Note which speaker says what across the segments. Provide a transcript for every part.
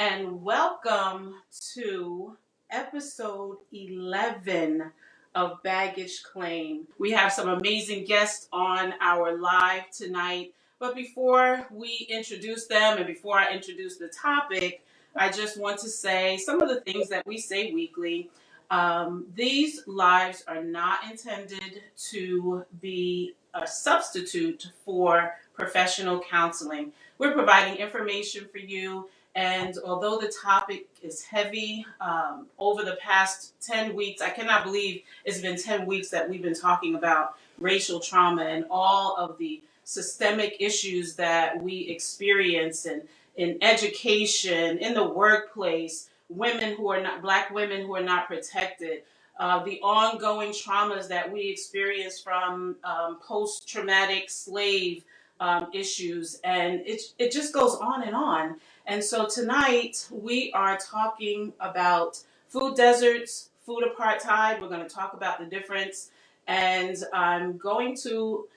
Speaker 1: and welcome to episode 11 of Baggage Claim. We have some amazing guests on our live tonight, but before we introduce them and before I introduce the topic, I just want to say some of the things that we say weekly. These lives are not intended to be a substitute for professional counseling. We're providing information for you, and although the topic is heavy, over the past 10 weeks, I cannot believe it's been 10 weeks that we've been talking about racial trauma and all of the systemic issues that we experience in education, in the workplace, women who are not, Black women who are not protected, the ongoing traumas that we experience from post-traumatic slave issues, and it just goes on and on. And so tonight we are talking about food deserts, food apartheid. We're going to talk about the difference, and I'm going to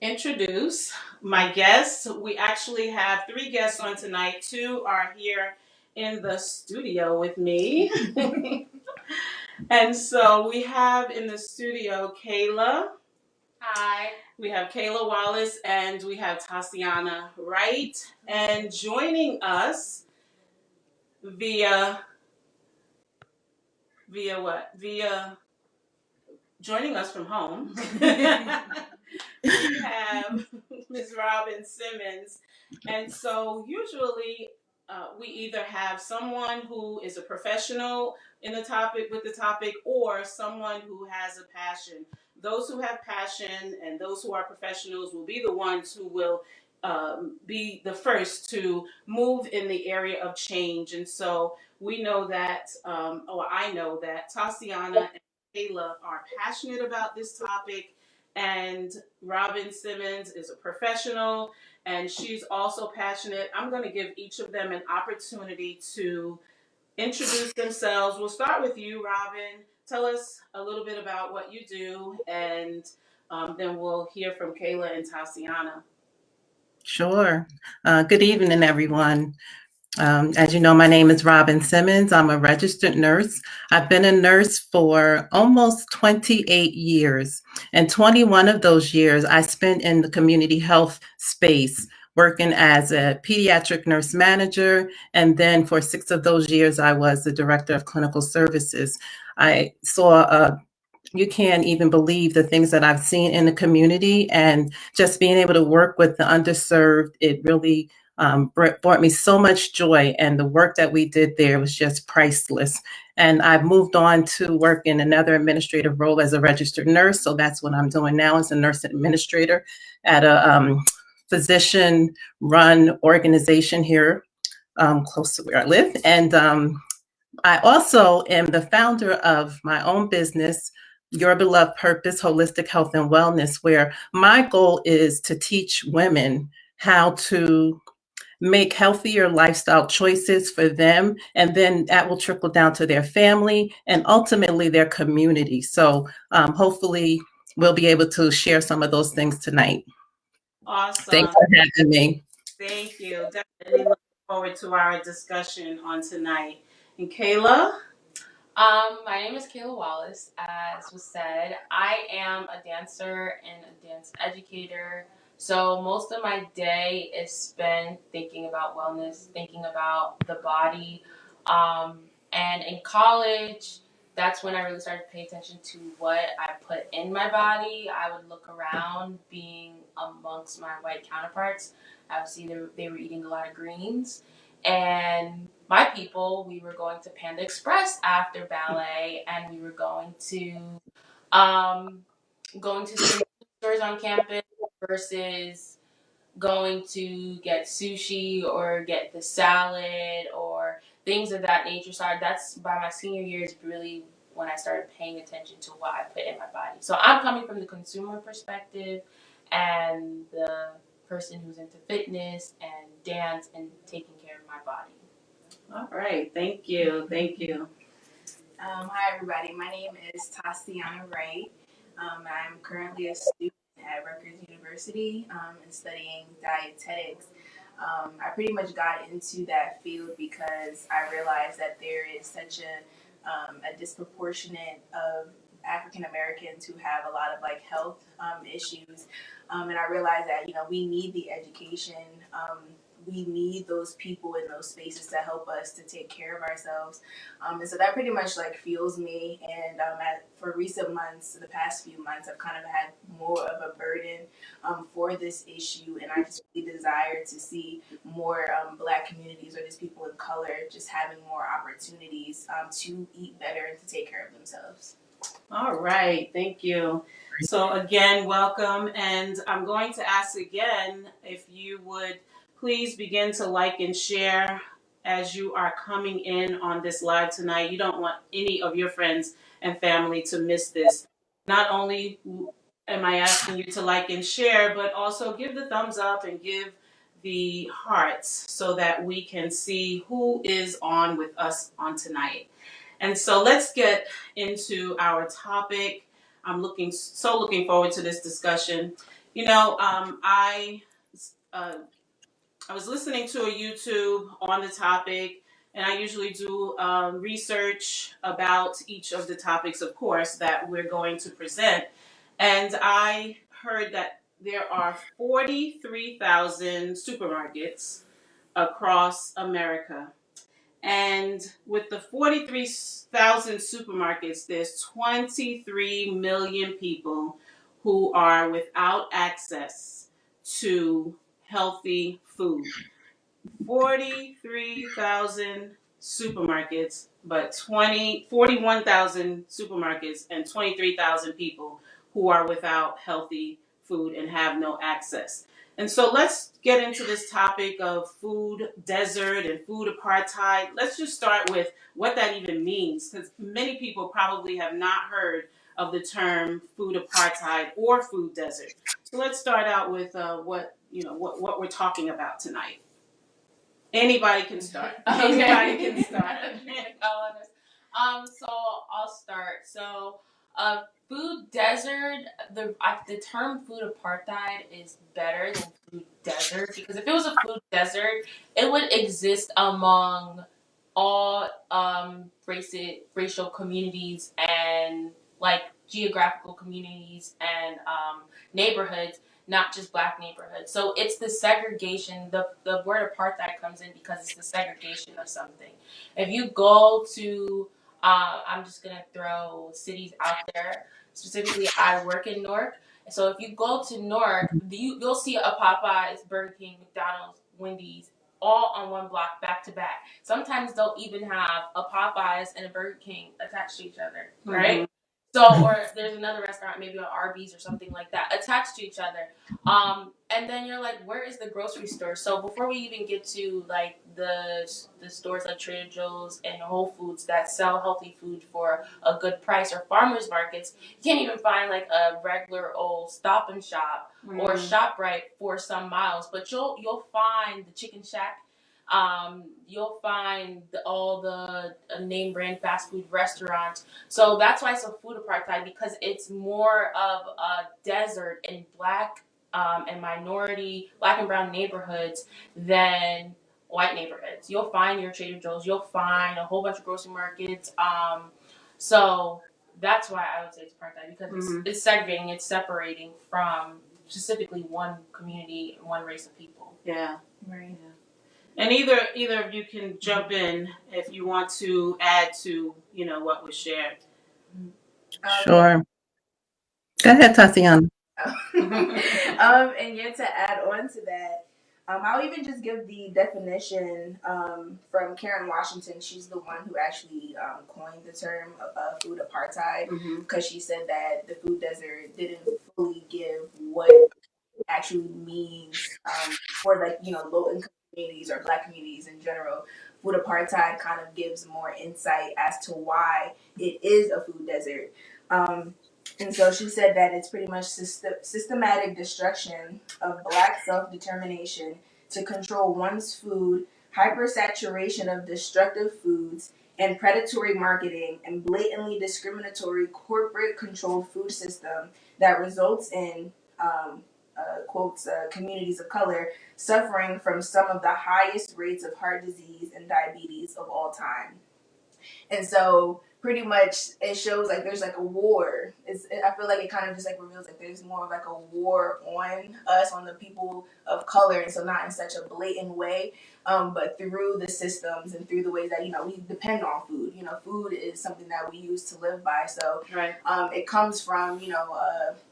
Speaker 1: introduce my guests. We actually have three guests on tonight. Two are here in the studio with me. And so we have in the studio Kayla.
Speaker 2: Hi.
Speaker 1: We have Kayla Wallace and we have Tatiana Wright. And joining us via what? Via joining us from home. We have Ms. Robin Simmons. And so usually we either have someone who is a professional in the topic with the topic or someone who has a passion. Those who have passion and those who are professionals will be the ones who will be the first to move in the area of change. And so we know that, or I know that Tatiana and Kayla are passionate about this topic, and Robin Simmons is a professional and she's also passionate. I'm going to give each of them an opportunity to introduce themselves. We'll start with you, Robin. Tell us a little bit about what you do, and then we'll hear from Kayla and Tatiana.
Speaker 3: Sure. Good evening, everyone. As you know, my name is Robin Simmons. I'm a registered nurse. I've been a nurse for almost 28 years, and 21 of those years I spent in the community health space, working as a pediatric nurse manager, and then for 6 of those years I was the director of clinical services. I saw you can't even believe the things that I've seen in the community, and just being able to work with the underserved, it really brought me so much joy, and the work that we did there was just priceless. And I've moved on to work in another administrative role as a registered nurse, so that's what I'm doing now as a nurse administrator at a physician-run organization here close to where I live. And I also am the founder of my own business, Your Beloved Purpose, Holistic Health and Wellness, where my goal is to teach women how to make healthier lifestyle choices for them, and then that will trickle down to their family and ultimately their community. So hopefully we'll be able to share some of those things tonight.
Speaker 1: Awesome.
Speaker 3: Thanks for having me.
Speaker 1: Thank you. Definitely looking forward to our discussion on tonight. And Kayla?
Speaker 2: My name is Kayla Wallace. As was said, I am a dancer and a dance educator. So most of my day is spent thinking about wellness, thinking about the body. And in college, that's when I really started to pay attention to what I put in my body. I would look around, being amongst my white counterparts. Obviously, they were eating a lot of greens. And my people, we were going to Panda Express after ballet, and we were going to some stores on campus versus going to get sushi or get the salad or things of that nature. So that's by my senior year is really when I started paying attention to what I put in my body. So I'm coming from the consumer perspective and the person who's into fitness and dance and taking care of my body.
Speaker 1: All right. Thank you. Thank you.
Speaker 4: Hi, everybody. My name is Tatiana Wright. I'm currently a student at Rutgers University and studying dietetics. I pretty much got into that field because I realized that there is such a disproportionate of African Americans who have a lot of like health issues, and I realized that we need the education. We need those people in those spaces to help us to take care of ourselves, and so that pretty much like fuels me. And for recent months, the past few months, I've kind of had more of a burden for this issue, and I just really desire to see more Black communities or just people of color just having more opportunities to eat better and to take care of themselves.
Speaker 1: All right, thank you. So again, welcome, and I'm going to ask again if you would please begin to like and share as you are coming in on this live tonight. You don't want any of your friends and family to miss this. Not only am I asking you to like and share, but also give the thumbs up and give the hearts so that we can see who is on with us on tonight. And so let's get into our topic. I'm looking forward to this discussion. Uh, I was listening to a YouTube on the topic, and I usually do research about each of the topics, of course, that we're going to present. And I heard that there are 43,000 supermarkets across America. And with the 43,000 supermarkets, there's 23 million people who are without access to healthy food. 43,000 supermarkets, but 41,000 supermarkets and 23,000 people who are without healthy food and have no access. And so let's get into this topic of food desert and food apartheid. Let's just start with what that even means, because many people probably have not heard of the term food apartheid or food desert. So let's start out with what we're talking about tonight. Anybody can start. Anybody can start.
Speaker 2: So I'll start. So, food desert. The term food apartheid is better than food desert, because if it was a food desert, it would exist among all racial communities and like geographical communities and neighborhoods, not just Black neighborhoods. So it's the segregation. The word apartheid comes in because it's the segregation of something. If you go to, I'm just gonna throw cities out there. Specifically, I work in Newark. So if you go to Newark, you'll see a Popeyes, Burger King, McDonald's, Wendy's, all on one block back to back. Sometimes they'll even have a Popeyes and a Burger King attached to each other, right? Mm-hmm. So, or there's another restaurant, maybe an Arby's or something like that, attached to each other. And then you're like, where is the grocery store? So before we even get to like the stores like Trader Joe's and Whole Foods that sell healthy food for a good price, or farmers markets, you can't even find like a regular old Stop and Shop or ShopRite for some miles. But you'll find the Chicken Shack. You'll find all the name brand fast food restaurants. So that's why it's a food apartheid, because it's more of a desert in Black and minority, Black and brown neighborhoods than white neighborhoods. You'll find your Trader Joe's. You'll find a whole bunch of grocery markets. So that's why I would say it's apartheid, because it's segregating, it's separating from specifically one community and one race of people.
Speaker 1: Yeah. Right. Yeah. And either of you can jump in if you want to add to what was shared.
Speaker 3: Sure. Go ahead, Tatiana.
Speaker 4: And yet to add on to that, I'll even just give the definition from Karen Washington. She's the one who actually coined the term food apartheid, because she said that the food desert didn't fully give what it actually means for like low income communities or Black communities in general. Food apartheid kind of gives more insight as to why it is a food desert. And so she said that it's pretty much systematic destruction of Black self-determination to control one's food, hypersaturation of destructive foods, and predatory marketing and blatantly discriminatory corporate-controlled food system that results in quotes, communities of color suffering from some of the highest rates of heart disease and diabetes of all time. And so pretty much it shows like there's like a war. I feel like it kind of just like reveals like there's more of like a war on us, on the people of color, and so not in such a blatant way, but through the systems and through the ways that we depend on food. Food is something that we use to live by. So
Speaker 1: Right.
Speaker 4: it comes from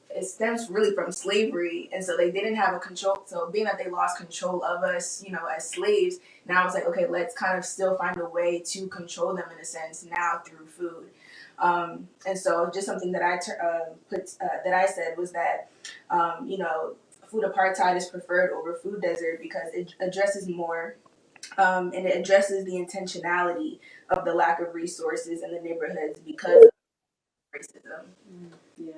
Speaker 4: it stems really from slavery, and so they didn't have a control. So being that they lost control of us, as slaves, now it's like, okay, let's kind of still find a way to control them in a sense now through food. And so just something that that I said was that, food apartheid is preferred over food desert because it addresses more, and it addresses the intentionality of the lack of resources in the neighborhoods because of racism.
Speaker 1: Yeah.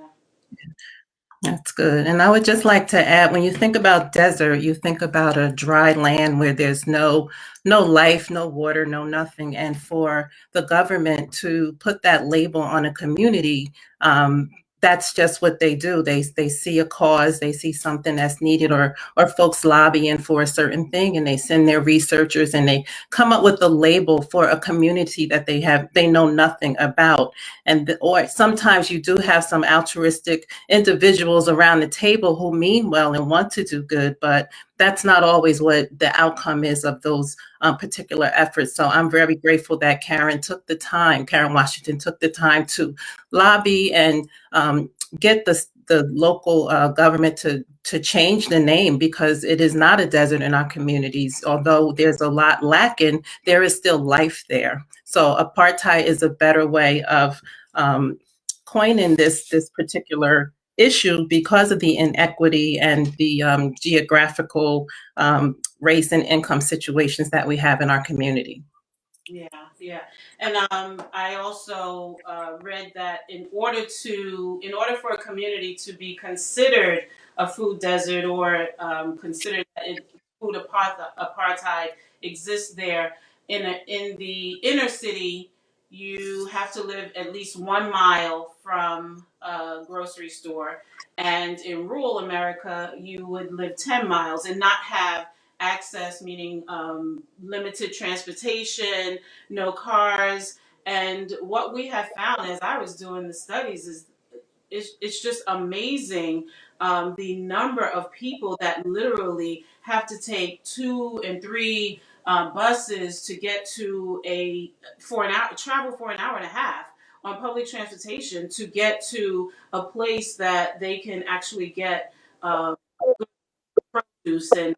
Speaker 3: That's good. And I would just like to add, when you think about desert, you think about a dry land where there's no life, no water, no nothing. And for the government to put that label on a community, that's just what they do. They see a cause, they see something that's needed, or folks lobbying for a certain thing, and they send their researchers and they come up with a label for a community that they know nothing about. Or sometimes you do have some altruistic individuals around the table who mean well and want to do good, but that's not always what the outcome is of those particular efforts. So I'm very grateful that Karen Washington took the time to lobby and get the local government to change the name, because it is not a desert in our communities. Although there's a lot lacking, there is still life there. So apartheid is a better way of coining this particular issue because of the inequity and the geographical race and income situations that we have in our community.
Speaker 1: Yeah, yeah. And I also read that in order for a community to be considered a food desert, or considered that food apartheid exists there, in the inner city, you have to live at least 1 mile from a grocery store, and in rural America, you would live 10 miles and not have access, meaning limited transportation, no cars. And what we have found as I was doing the studies is it's just amazing, the number of people that literally have to take 2 and 3 buses to get to travel for an hour and a half on public transportation to get to a place that they can actually get produce and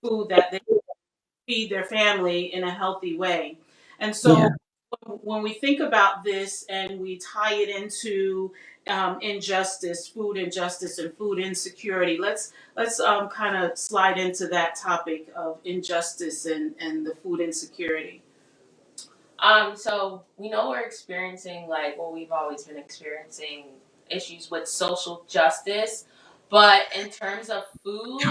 Speaker 1: food that they feed their family in a healthy way. And so
Speaker 3: Yeah.
Speaker 1: when we think about this and we tie it into injustice, food injustice, and food insecurity, let's kind of slide into that topic of injustice and the food insecurity.
Speaker 2: So we know we're experiencing like what we've always been experiencing, issues with social justice, but in terms of food,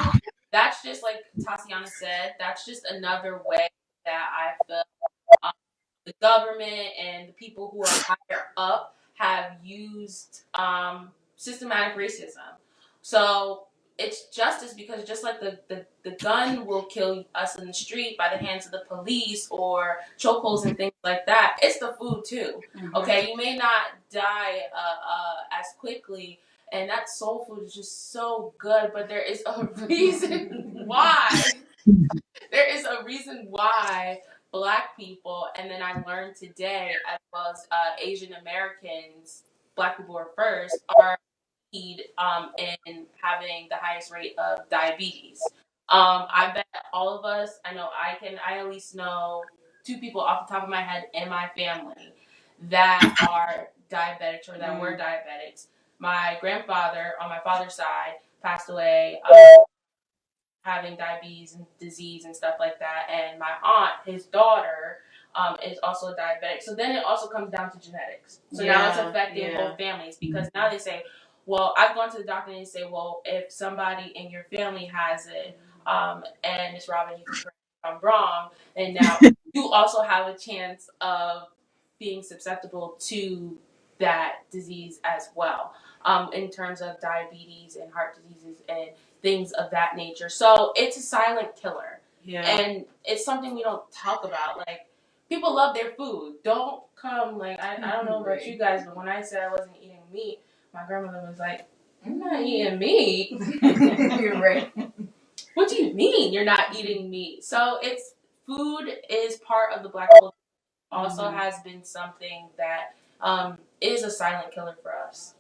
Speaker 2: that's just like Tatiana said, that's just another way that I feel the government and the people who are higher up have used systematic racism. So it's justice because just like the gun will kill us in the street by the hands of the police or chokeholds and things like that, it's the food too.
Speaker 1: Mm-hmm.
Speaker 2: Okay, you may not die as quickly, and that soul food is just so good, but there is a reason why. There is a reason why Black people, and then I learned today, as well as Asian Americans, Black people are first, are lead in having the highest rate of diabetes. I bet all of us, I at least know 2 people off the top of my head in my family that are diabetics or that were diabetics. My grandfather on my father's side passed away having diabetes and disease and stuff like that. And my aunt, his daughter, is also a diabetic. So then it also comes down to genetics. So now it's affecting whole families because now they say, well, I've gone to the doctor and they say, well, if somebody in your family has it, and Miss Robin, you can correct me if I'm wrong, and now you also have a chance of being susceptible to that disease as well. in terms of diabetes and heart diseases and things of that nature. So it's a silent killer.
Speaker 1: Yeah.
Speaker 2: And it's something we don't talk about. Like, people love their food. Don't come, like, I don't know about you guys, but when I said I wasn't eating meat, my grandmother was like, "I'm not eating meat."
Speaker 4: You're right.
Speaker 2: What do you mean you're not eating meat? So it's food is part of the Black culture. Also has been something that is a silent killer for us.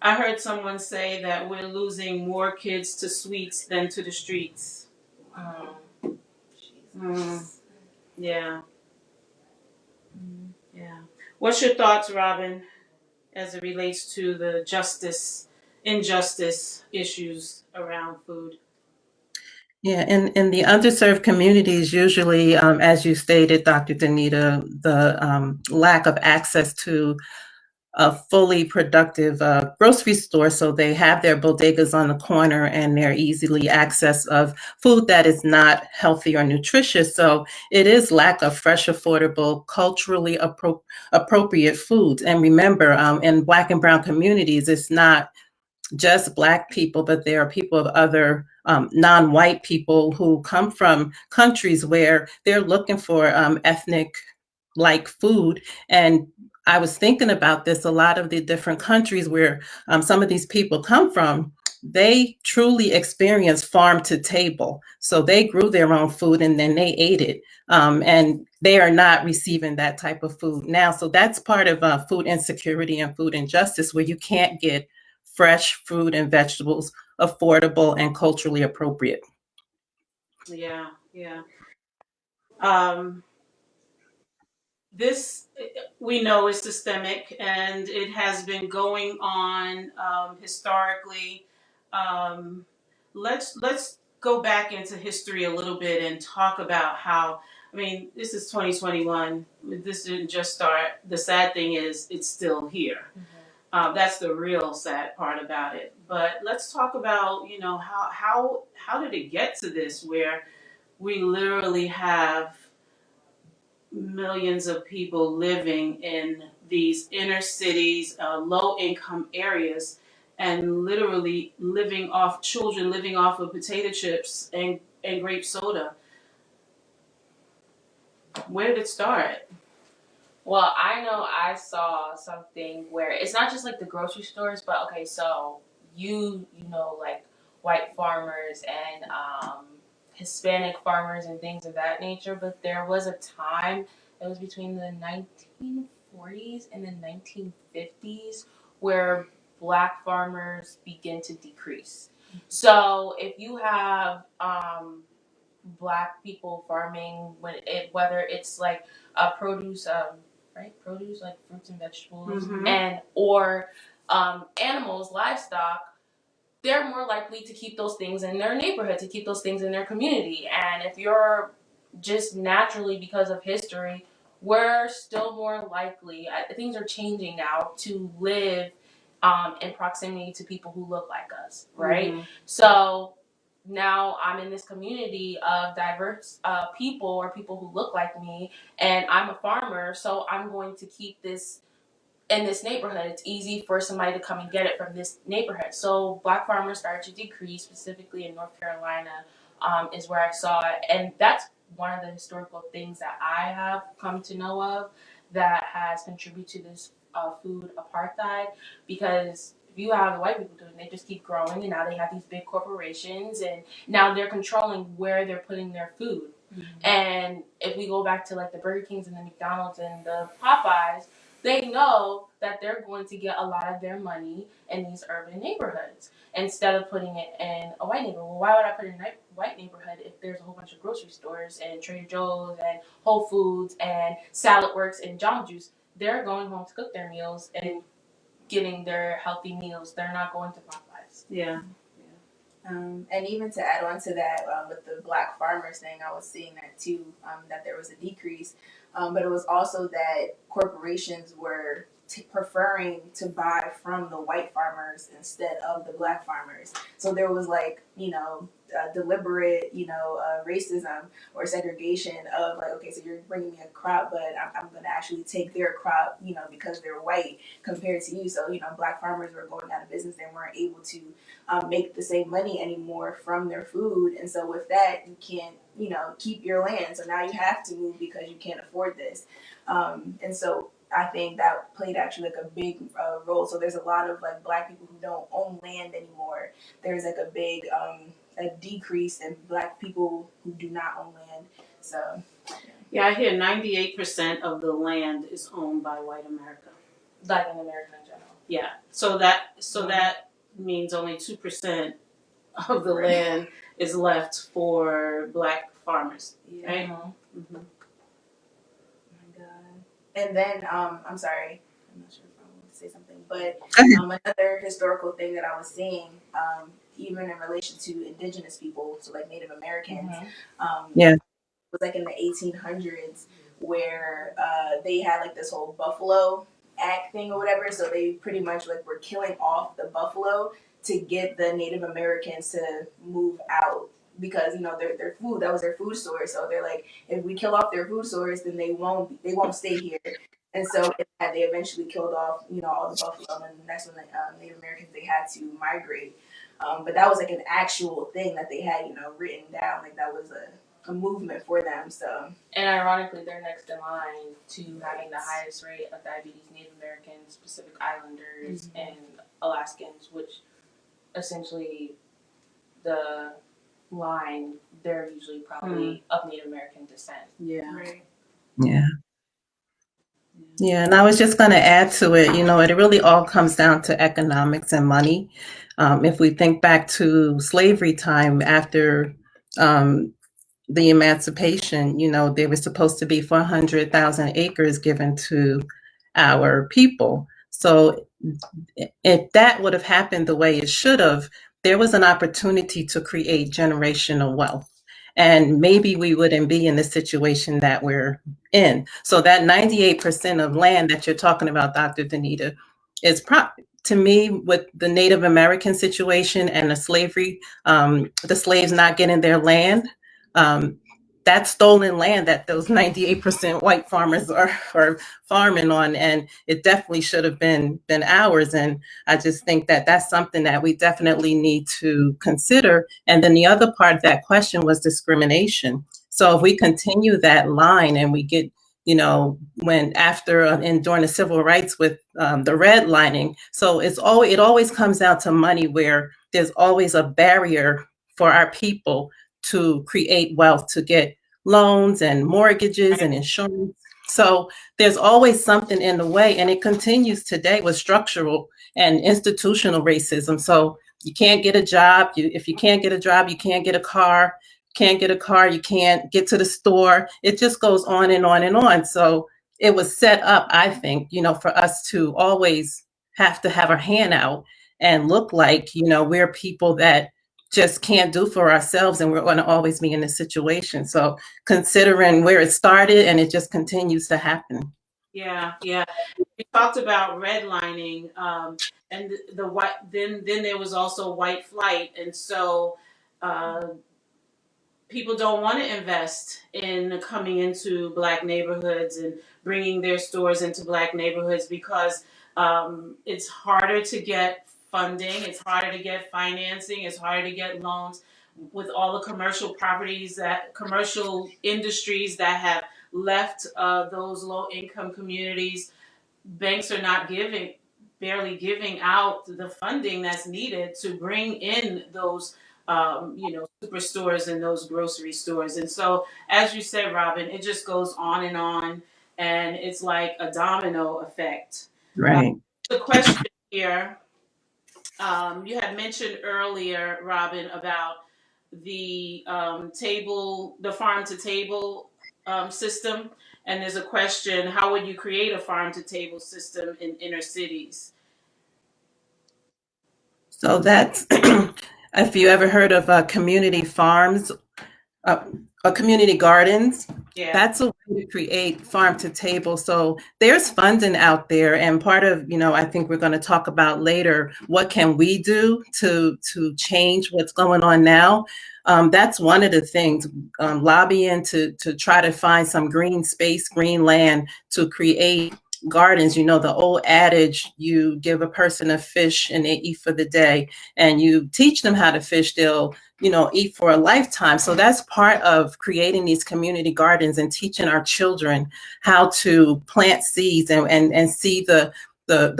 Speaker 1: I heard someone say that we're losing more kids to sweets than to the streets. Yeah. Yeah. What's your thoughts, Robin, as it relates to the injustice issues around food?
Speaker 3: Yeah, in the underserved communities, usually, as you stated, Dr. Danita, the lack of access to a fully productive grocery store. So they have their bodegas on the corner and they're easily access of food that is not healthy or nutritious. So it is lack of fresh, affordable, culturally appropriate foods. And remember, in Black and Brown communities, it's not just Black people, but there are people of other non-white people who come from countries where they're looking for ethnic like food. And I was thinking about this, a lot of the different countries where some of these people come from, they truly experience farm to table. So they grew their own food and then they ate it. And they are not receiving that type of food now. So that's part of food insecurity and food injustice, where you can't get fresh fruit and vegetables, affordable and culturally appropriate.
Speaker 1: Yeah, yeah. Um, this we know is systemic, and it has been going on historically. Um, let's go back into history a little bit and talk about how. I mean, this is 2021. This didn't just start. The sad thing is, it's still here. That's the real sad part about it. But let's talk about, how did it get to this, where we literally have millions of people living in these inner cities, low income areas, and literally children living off of potato chips and grape soda. Where did it start?
Speaker 2: Well, I know I saw something where it's not just like the grocery stores, but okay, so you know, like white farmers and Hispanic farmers and things of that nature, but there was a time, it was between the 1940s and the 1950s, where Black farmers begin to decrease. So if you have Black people farming, whether it's like produce, right, produce like fruits and vegetables, and or animals, livestock, they're more likely to keep those things in their neighborhood, to keep those things in their community. And if you're just naturally, because of history, we're still more likely, things are changing now, to live in proximity to people who look like us, right? So now I'm in this community of diverse people, or people who look like me, and I'm a farmer, so I'm going to keep this in this neighborhood. It's easy for somebody to come and get it from this neighborhood. So Black farmers started to decrease, specifically in North Carolina, is where I saw it. And that's one of the historical things that I have come to know of that has contributed to this food apartheid. Because if you have the white people doing it, they just keep growing, and now they have these big corporations, and now they're controlling where they're putting their food. And if we go back to like the Burger Kings and the McDonald's and the Popeyes, they know that they're going to get a lot of their money in these urban neighborhoods instead of putting it in a white neighborhood. Well, why would I put it in a white neighborhood if there's a whole bunch of grocery stores and Trader Joe's and Whole Foods and Salad Works and Jamba Juice? They're going home to cook their meals and getting their healthy meals. They're not going to Popeyes.
Speaker 1: Yeah.
Speaker 4: And even to add on to that, with the Black farmers thing, I was seeing that too, that there was a decrease. But it was also that corporations were preferring to buy from the white farmers instead of the Black farmers. So there was like, deliberate, racism or segregation of like, okay, so you're bringing me a crop, but I'm going to actually take their crop, because they're white compared to you. So, black farmers were going out of business. They weren't able to make the same money anymore from their food. And so with that, you can't, keep your land. So now you have to move because you can't afford this. And so I think that played actually like a big role. So there's a lot of like black people who don't own land anymore. There's like a big a decrease in black people who do not own land. So
Speaker 1: yeah, I hear 98% of the land is owned by white America.
Speaker 2: Like in America in general.
Speaker 1: Yeah, so that means only 2% of the land is left for black farmers, right? Mm-hmm.
Speaker 4: Oh my God. And then I'm sorry, I'm not sure if I want to say something, but another historical thing that I was seeing, even in relation to indigenous people, so like Native Americans,
Speaker 3: Yeah.
Speaker 4: was like in the 1800s where they had like this whole Buffalo Act thing or whatever. So they pretty much like were killing off the buffalo to get the Native Americans to move out because their food, that was their food source. So they're like, if we kill off their food source, then they won't stay here. And so they eventually killed off all the buffalo, and that's when the Native Americans, they had to migrate. But that was like an actual thing that they had written down, like that was a movement for them. So,
Speaker 2: and ironically, they're next in line to having the highest rate of diabetes: Native Americans, Pacific Islanders, and Alaskans, which essentially the line, they're usually probably of Native American descent.
Speaker 1: Yeah.
Speaker 4: right.
Speaker 3: Yeah. Yeah, and I was just going to add to it, it really all comes down to economics and money. If we think back to slavery time after the emancipation, there was supposed to be 400,000 acres given to our people. So if that would have happened the way it should have, there was an opportunity to create generational wealth. And maybe we wouldn't be in the situation that we're in. So that 98% of land that you're talking about, Dr. Danita, is to me, with the Native American situation and the slavery, the slaves not getting their land, that stolen land that those 98% white farmers are farming on, and it definitely should have been ours. And I just think that that's something that we definitely need to consider. And then the other part of that question was discrimination. So if we continue that line and we get, when after and during the civil rights with the redlining, so it always comes down to money, where there's always a barrier for our people to create wealth, to get loans and mortgages and insurance. So there's always something in the way, and it continues today with structural and institutional racism. So you can't get a job. If you can't get a job, you can't get a car. Can't get a car, you can't get to the store. It just goes on and on and on. So it was set up, I think, for us to always have to have our hand out and look like, we're people that just can't do for ourselves, and we're going to always be in this situation. So considering where it started, and it just continues to happen.
Speaker 1: Yeah. We talked about redlining, and the white. Then there was also white flight, and so people don't want to invest in coming into black neighborhoods and bringing their stores into black neighborhoods because it's harder to get funding, it's harder to get financing, it's harder to get loans with all the commercial industries that have left those low income communities. Banks are not barely giving out the funding that's needed to bring in those superstores and those grocery stores. And so, as you said, Robin, it just goes on, and it's like a domino effect.
Speaker 3: Right.
Speaker 1: The question here, you had mentioned earlier, Robin, about the the farm to table system. And there's a question: how would you create a farm to table system in inner cities?
Speaker 3: So that's if you ever heard of community farms, community gardens.
Speaker 1: Yeah.
Speaker 3: That's a way to create farm to table. So there's funding out there, and part of, I think we're going to talk about later, what can we do to change what's going on now. That's one of the things, lobbying to try to find some green space, green land to create gardens. The old adage, you give a person a fish and they eat for the day, and you teach them how to fish, they'll eat for a lifetime. So that's part of creating these community gardens and teaching our children how to plant seeds and see the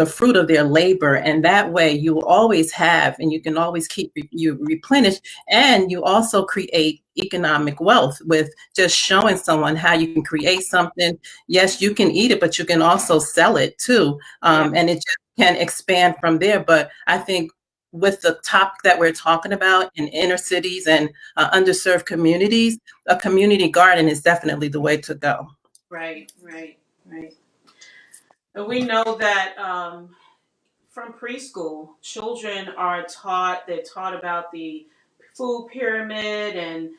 Speaker 3: fruit of their labor. And that way you will always have, and you can always keep you replenish, and you also create economic wealth with just showing someone how you can create something. Yes, you can eat it, but you can also sell it too. And it just can expand from there. But I think with the topic that we're talking about in inner cities and underserved communities, a community garden is definitely the way to go.
Speaker 1: Right. And we know that from preschool, children are taught, they're taught about the food pyramid and,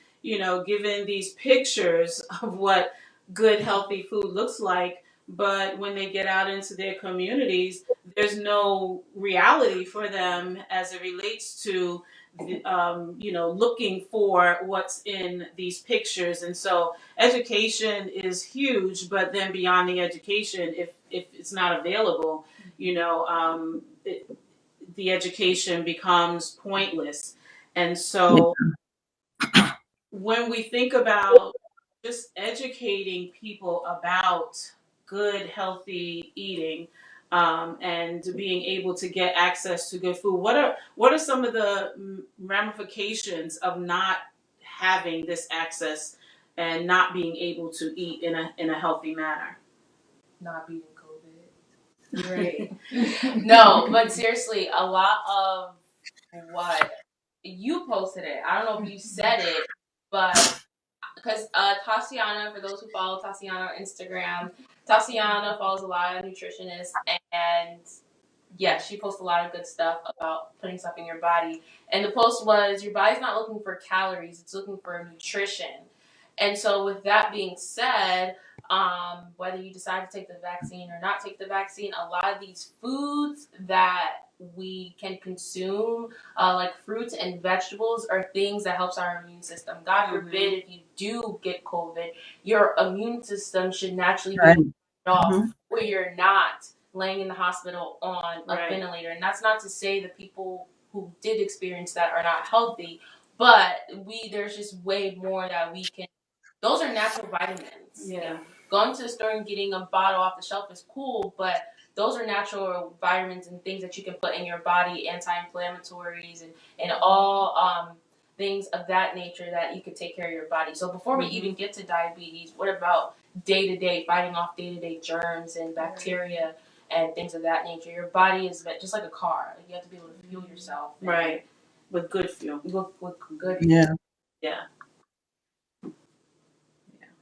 Speaker 1: given these pictures of what good, healthy food looks like. But when they get out into their communities, there's no reality for them as it relates to, looking for what's in these pictures. And so education is huge, but then beyond the education, if it's not available, the education becomes pointless. And so when we think about just educating people about good, healthy eating, and being able to get access to good food, what are some of the ramifications of not having this access and not being able to eat in a healthy manner?
Speaker 2: Not beating COVID.
Speaker 1: Right.
Speaker 2: No, but seriously, a lot of what you posted it. I don't know if you said it, but because Tatiana, for those who follow Tatiana on Instagram, Tatiana follows a lot of nutritionists, and yeah, she posts a lot of good stuff about putting stuff in your body. And the post was, your body's not looking for calories, it's looking for nutrition. And so with that being said, whether you decide to take the vaccine or not take the vaccine, a lot of these foods that we can consume, like fruits and vegetables, are things that helps our immune system. God forbid if you do get COVID, your immune system should naturally be off, where you're not laying in the hospital on a ventilator. And that's not to say that people who did experience that are not healthy, but there's just way more that we can. Those are natural vitamins.
Speaker 1: Yeah.
Speaker 2: Going to the store and getting a bottle off the shelf is cool, but those are natural vitamins and things that you can put in your body, anti-inflammatories and all things of that nature that you could take care of your body. So before we even get to diabetes, what about day-to-day, fighting off day-to-day germs and bacteria and things of that nature? Your body is just like a car. You have to be able to fuel yourself.
Speaker 1: Right. With good fuel.
Speaker 2: With good
Speaker 3: Yeah.
Speaker 2: fuel.
Speaker 1: Yeah.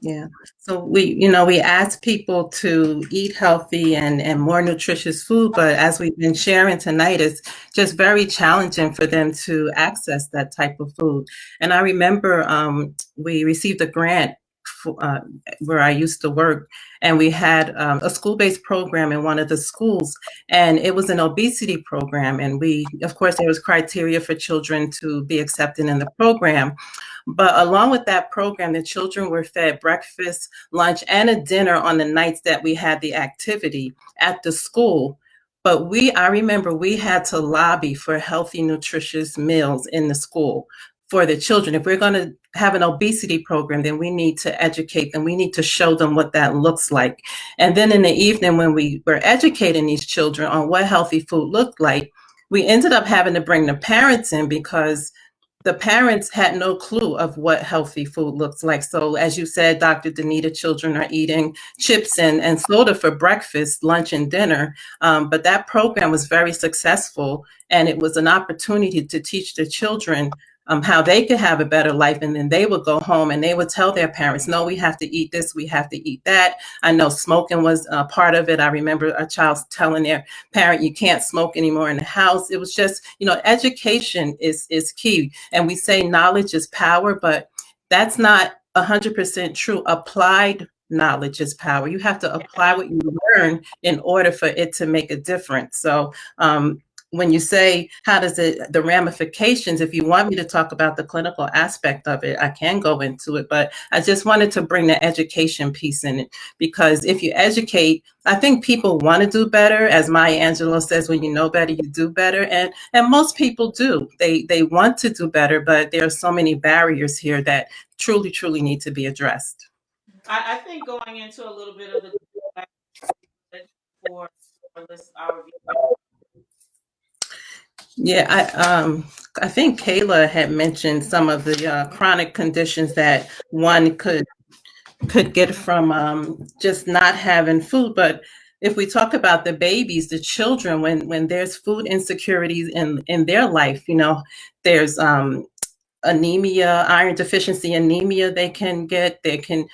Speaker 3: Yeah. So we ask people to eat healthy and more nutritious food, but as we've been sharing tonight, it's just very challenging for them to access that type of food. And I remember we received a grant where I used to work, and we had a school-based program in one of the schools, and it was an obesity program. And of course, there was criteria for children to be accepted in the program. But along with that program, the children were fed breakfast, lunch, and a dinner on the nights that we had the activity at the school. But I remember we had to lobby for healthy, nutritious meals in the school for the children. If we're going to have an obesity program, then we need to educate them. We need to show them what that looks like. And then in the evening, when we were educating these children on what healthy food looked like, we ended up having to bring the parents in because the parents had no clue of what healthy food looks like. So as you said, Dr. Danita, children are eating chips and soda for breakfast, lunch, and dinner. But that program was very successful, and it was an opportunity to teach the children how they could have a better life. And then they would go home and they would tell their parents, no, we have to eat this, we have to eat that. I know smoking was part of it. I remember a child telling their parent, you can't smoke anymore in the house. It was just, education is key. And we say knowledge is power, but that's not 100% true. Applied knowledge is power. You have to apply what you learn in order for it to make a difference. So, when you say how does it, the ramifications, if you want me to talk about the clinical aspect of it, I can go into it, but I just wanted to bring the education piece in it, because if you educate, I think people want to do better. As Maya Angelou says, when you know better, you do better. And most people do. They want to do better, but there are so many barriers here that truly, truly need to be addressed.
Speaker 1: I think going into a little bit of the for our viewers.
Speaker 3: Yeah, I think Kayla had mentioned some of the chronic conditions that one could get from just not having food. But if we talk about the babies, the children, when there's food insecurities in their life, there's anemia, iron deficiency anemia they can get. They can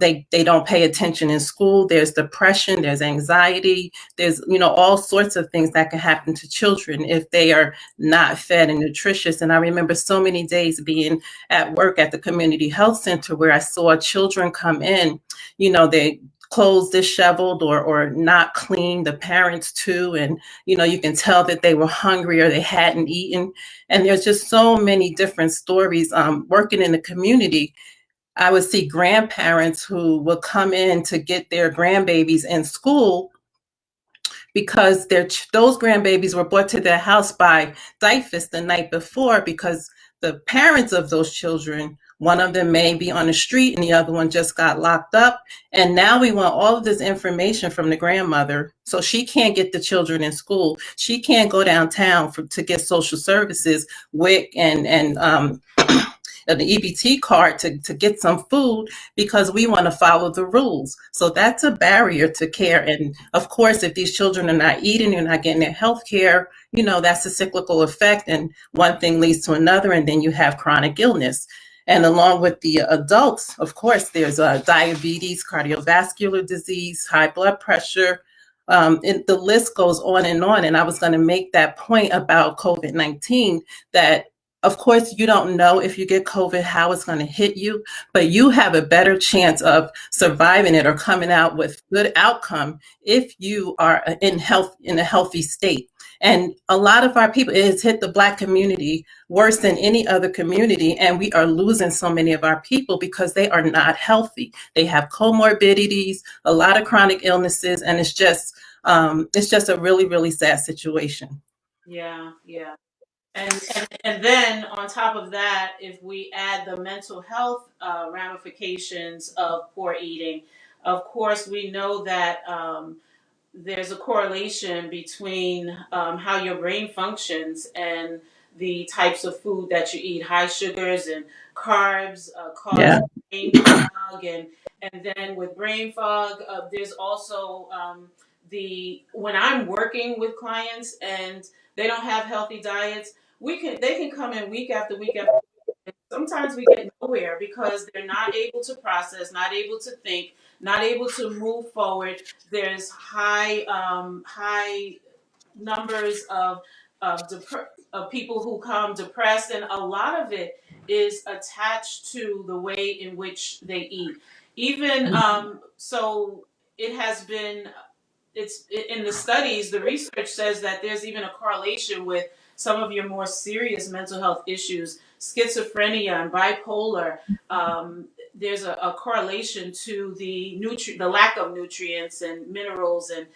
Speaker 3: they don't pay attention in school. There's depression, there's anxiety, there's all sorts of things that can happen to children if they are not fed and nutritious. And I remember so many days being at work at the community health center where I saw children come in, they clothes disheveled or not clean, the parents too, and you can tell that they were hungry or they hadn't eaten. And there's just so many different stories. Working in the community, I would see grandparents who would come in to get their grandbabies in school because those grandbabies were brought to their house by DIFUS the night before, because the parents of those children, one of them may be on the street and the other one just got locked up. And now we want all of this information from the grandmother. So she can't get the children in school. She can't go downtown to get social services, WIC, and an EBT card to get some food, because we want to follow the rules. So that's a barrier to care. And of course, if these children are not eating, they're not getting their health care, that's a cyclical effect. And one thing leads to another, and then you have chronic illness. And along with the adults, of course, there's diabetes, cardiovascular disease, high blood pressure. The list goes on. And I was going to make that point about COVID-19, that of course, you don't know if you get COVID, how it's going to hit you, but you have a better chance of surviving it or coming out with good outcome if you are in a healthy state. And a lot of our people, it has hit the Black community worse than any other community. And we are losing so many of our people because they are not healthy. They have comorbidities, a lot of chronic illnesses, and it's just a really, really sad situation.
Speaker 1: Yeah. And then on top of that, if we add the mental health ramifications of poor eating, of course, we know that there's a correlation between how your brain functions and the types of food that you eat. High sugars and carbs cause brain fog, and then with brain fog, there's also when I'm working with clients and they don't have healthy diets, they can come in week after week after week. Sometimes we get nowhere because they're not able to process, not able to think, not able to move forward. There's high numbers of people who come depressed, and a lot of it is attached to the way in which they eat. Even so, it has been it's in the studies, the research says that there's even a correlation with some of your more serious mental health issues, schizophrenia and bipolar. There's a correlation to the lack of nutrients and minerals and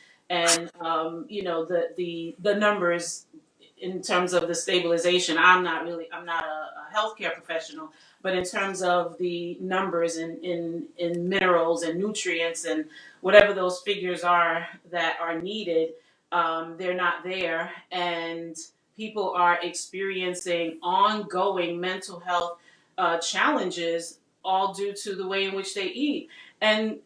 Speaker 1: the numbers in terms of the stabilization. I'm not a healthcare professional, but in terms of the numbers in minerals and nutrients and whatever those figures are that are needed, they're not there, and people are experiencing ongoing mental health challenges, all due to the way in which they eat. And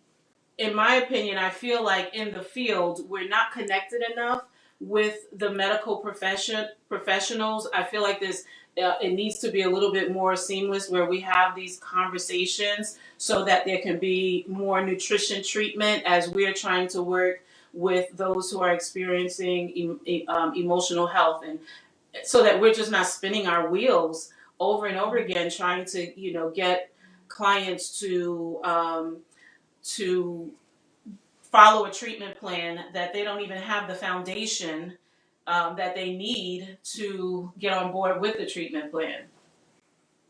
Speaker 1: in my opinion, I feel like in the field, we're not connected enough with the medical professionals. I feel like it needs to be a little bit more seamless, where we have these conversations so that there can be more nutrition treatment as we're trying to work with those who are experiencing emotional health, and so that we're just not spinning our wheels over and over again trying to get clients to follow a treatment plan that they don't even have the foundation that they need to get on board with the treatment plan.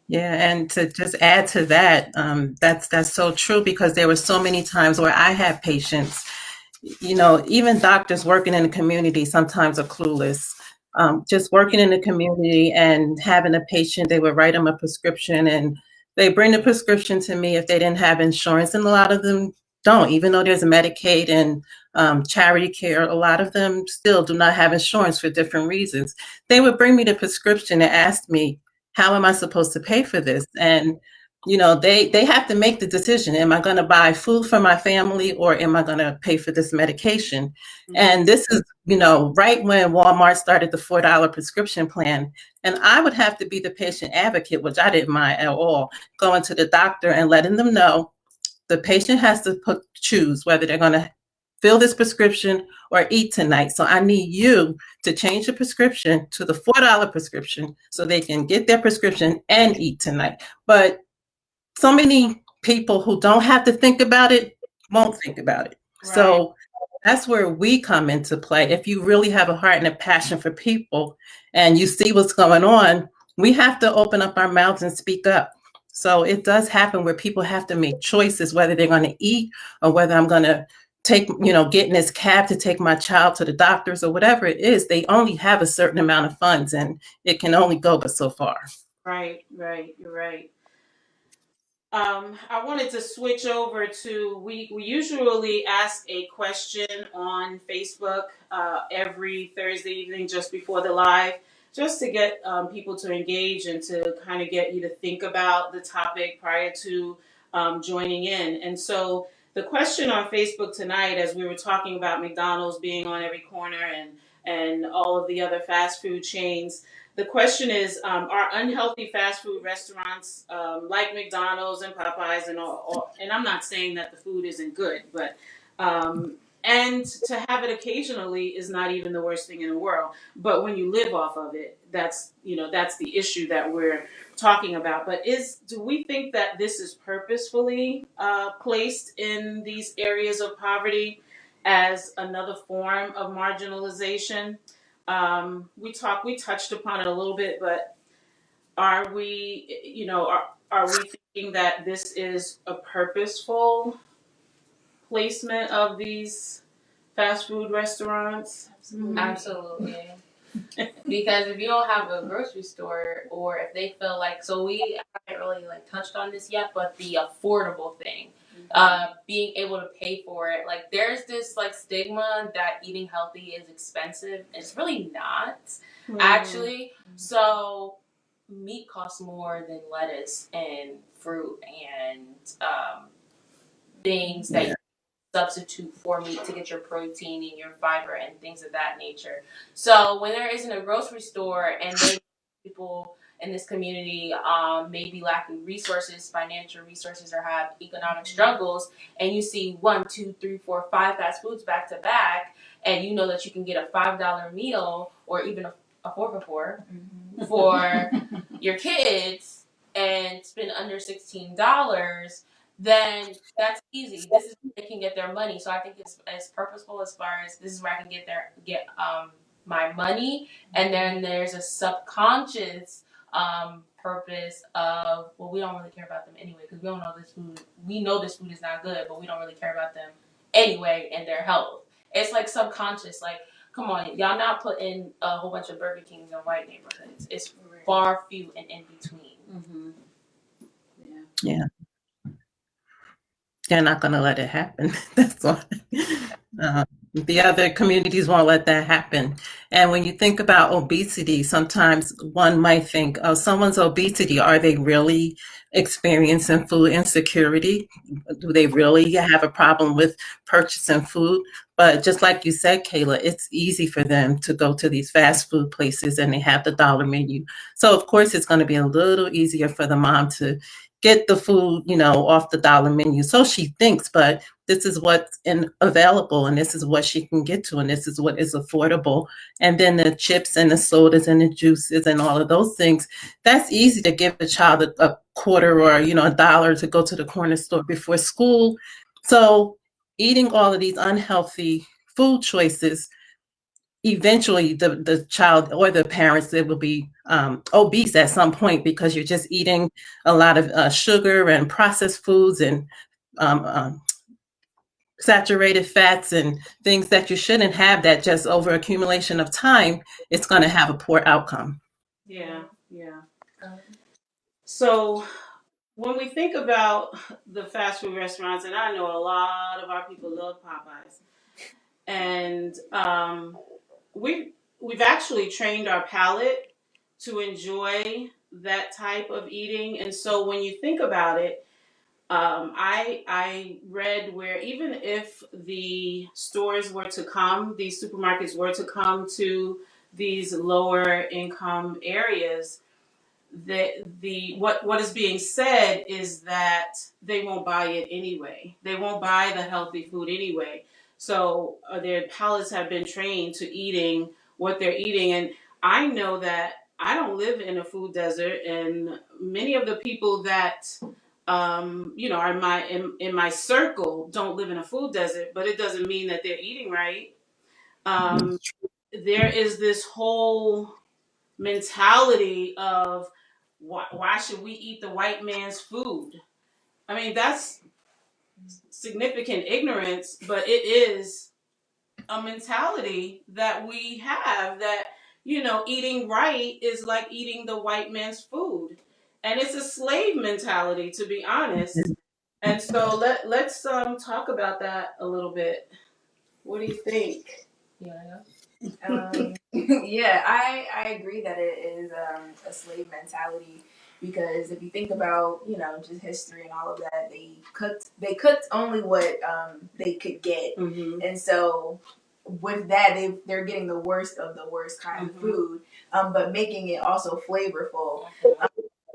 Speaker 3: Yeah, and to just add to that, that's so true because there were so many times where I had patients, even doctors working in the community sometimes are clueless. Just working in the community and having a patient, they would write them a prescription and they bring the prescription to me if they didn't have insurance. And a lot of them don't, even though there's Medicaid and charity care, a lot of them still do not have insurance for different reasons. They would bring me the prescription and ask me, how am I supposed to pay for this? And they have to make the decision. Am I going to buy food for my family or am I going to pay for this medication? Mm-hmm. And this is, right when Walmart started the $4 prescription plan. And I would have to be the patient advocate, which I didn't mind at all, going to the doctor and letting them know the patient has to choose whether they're going to fill this prescription or eat tonight. So I need you to change the prescription to the $4 prescription so they can get their prescription and eat tonight. But so many people who don't have to think about it won't think about it. Right. So that's where we come into play. If you really have a heart and a passion for people and you see what's going on, we have to open up our mouths and speak up. So it does happen where people have to make choices, whether they're going to eat or whether I'm going to get in this cab to take my child to the doctors or whatever it is. They only have a certain amount of funds and it can only go but so far.
Speaker 1: Right. You're right. I wanted to switch over to, we usually ask a question on Facebook every Thursday evening just before the live, just to get people to engage and to kind of get you to think about the topic prior to joining in. And so the question on Facebook tonight, as we were talking about McDonald's being on every corner and all of the other fast food chains, the question is, are unhealthy fast food restaurants like McDonald's and Popeyes and all, and I'm not saying that the food isn't good, but and to have it occasionally is not even the worst thing in the world. But when you live off of it, that's the issue that we're talking about. But do we think that this is purposefully placed in these areas of poverty as another form of marginalization? We touched upon it a little bit, but are we, are we thinking that this is a purposeful placement of these fast food restaurants?
Speaker 2: Absolutely. Because if you don't have a grocery store, or if they feel like, so we haven't really touched on this yet, but the affordable thing, being able to pay for it, there's this stigma that eating healthy is expensive. It's really not, actually. So meat costs more than lettuce and fruit and things that you substitute for meat to get your protein and your fiber and things of that nature. So when there isn't a grocery store and people in this community may be lacking resources, financial resources, or have economic struggles, and you see 1, 2, 3, 4, 5 fast foods back to back, and you know that you can get a $5 meal or even a 4 for $4 for your kids and spend under $16, then that's easy. This is where they can get their money. So I think it's as purposeful as far as this is where I can get my money. And then there's a subconscious purpose of, well, we don't really care about them anyway because we don't know this food. We know this food is not good, but we don't really care about them anyway and their health. It's subconscious. Come on, y'all not putting a whole bunch of Burger Kings in white neighborhoods. It's far few and in between.
Speaker 1: Mm-hmm.
Speaker 3: Yeah. They're not going to let it happen. That's why. The other communities won't let that happen. And when you think about obesity, sometimes one might think, oh, someone's obesity, are they really experiencing food insecurity? Do they really have a problem with purchasing food? But just like you said, Kayla, it's easy for them to go to these fast food places and they have the dollar menu. So of course, it's going to be a little easier for the mom to get the food, off the dollar menu. So she thinks, but this is what's available and this is what she can get to and this is what is affordable. And then the chips and the sodas and the juices and all of those things, that's easy to give a child a quarter or, $1 to go to the corner store before school. So eating all of these unhealthy food choices, eventually the child or the parents, they will be obese at some point because you're just eating a lot of sugar and processed foods and um, um, saturated fats and things that you shouldn't have, that just over accumulation of time, it's going to have a poor outcome.
Speaker 1: Yeah, yeah. So when we think about the fast food restaurants, and I know a lot of our people love Popeyes, and we've actually trained our palate to enjoy that type of eating. And so when you think about it, I read where even if the stores were to come, these supermarkets were to come to these lower income areas, the what is being said is that they won't buy it anyway. They won't buy the healthy food anyway. So their palates have been trained to eating what they're eating. And I know that I don't live in a food desert, and many of the people that are in my circle don't live in a food desert, but it doesn't mean that they're eating right. Um, there is this whole mentality of why should we eat the white man's food? I mean, that's significant ignorance, but it is a mentality that we have that, eating right is like eating the white man's food. And it's a slave mentality, to be honest. And so let's talk about that a little bit. What do you think?
Speaker 2: Yeah.
Speaker 4: Yeah, I agree that it is a slave mentality, because if you think about just history and all of that, they cooked only what they could get, and so with that they're getting the worst of the worst kind of food, but making it also flavorful.